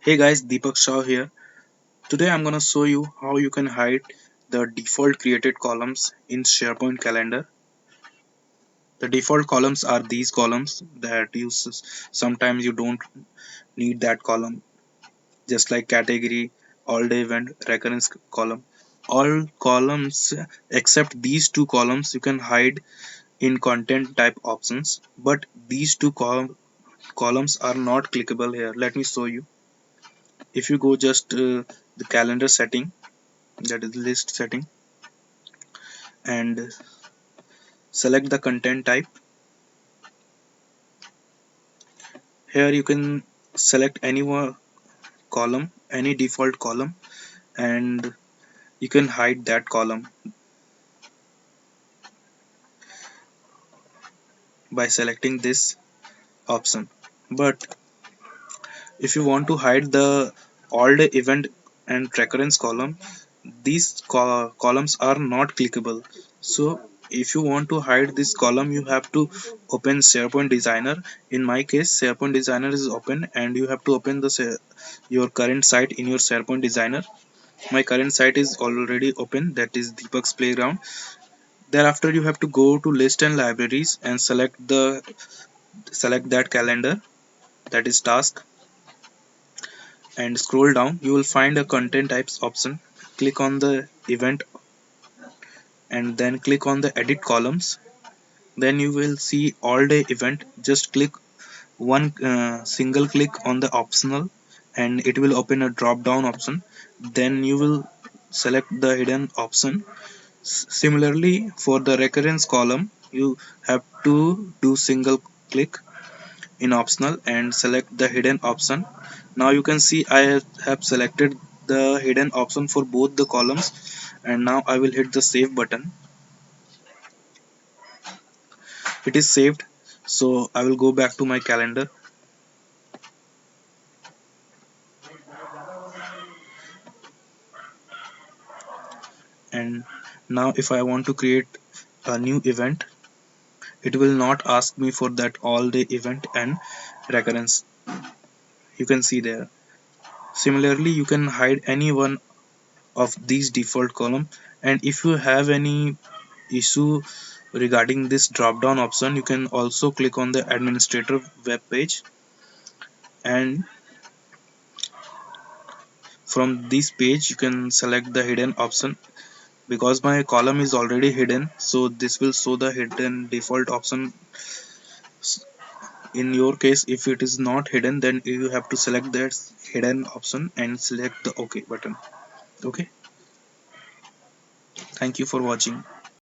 Hey guys, Deepak Shaw here. Today I'm gonna show you how you can hide the default created columns in SharePoint calendar. The default columns are these columns that sometimes you don't need that column, just like category, all day event, recurrence column. All columns except these two columns you can hide in content type options, but these two columns are not clickable here. Let me show you. If you go just the calendar setting, that is list setting, and select the content type. Here you can select any one column, any default column, and you can hide that column by selecting this option. But if you want to hide the all day event and recurrence column, these columns are not clickable. So if you want to hide this column, you have to open SharePoint Designer. In my case, SharePoint Designer is open, and you have to open the your current site in your SharePoint Designer. My current site is already open, that is Deepak's Playground. Thereafter you have to go to list and libraries and select that calendar, that is task, and scroll down. You will find a content types option. Click on the event and then click on the edit columns. Then you will see all day event. Just click one single click on the optional, and it will open a drop down option. Then you will select the hidden option. Similarly, for the recurrence column, you have to do single click in optional and select the hidden option. Now you can see I have selected the hidden option for both the columns, and now I will hit the save button. It is saved. So I will go back to my calendar, and now if I want to create a new event, it will not ask me for that all day event and recurrence. You can see there. Similarly, you can hide any one of these default column, and if you have any issue regarding this drop down option, you can also click on the administrator web page, and from this page you can select the hidden option. Because my column is already hidden, so this will show the hidden default option. In your case, if it is not hidden, then you have to select that hidden option and select the OK button. Okay, thank you for watching.